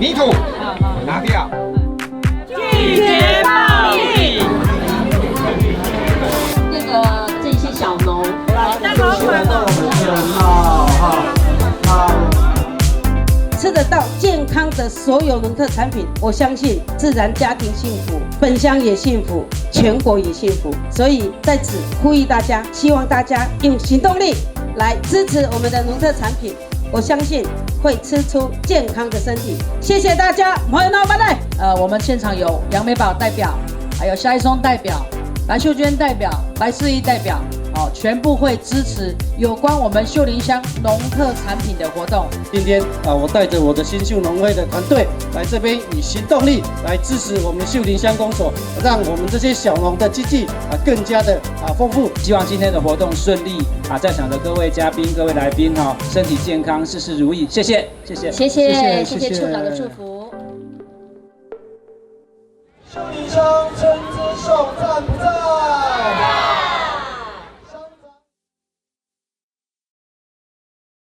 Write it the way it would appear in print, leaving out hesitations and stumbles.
泥土拿掉，拒绝暴力。这些小农，那老板吃得到健康的所有农特产品，我相信自然家庭幸福，本乡也幸福，全国也幸福。所以在此呼吁大家，希望大家用行动力来支持我们的农特产品，我相信会吃出健康的身体。谢谢大家，朋友们，拜拜。我们现场有杨美宝代表，还有夏一松代表、蓝秀娟代表、白世义代表，全部会支持有关我们秀林乡农特产品的活动。今天我带着我的新秀农会的团队来这边，以行动力来支持我们秀林乡公所，让我们这些小农的经济更加的丰富。希望今天的活动顺利在场的各位嘉宾、各位来宾身体健康，事事如意。谢谢，谢谢，谢谢处长的祝福。秀林乡春之颂赞不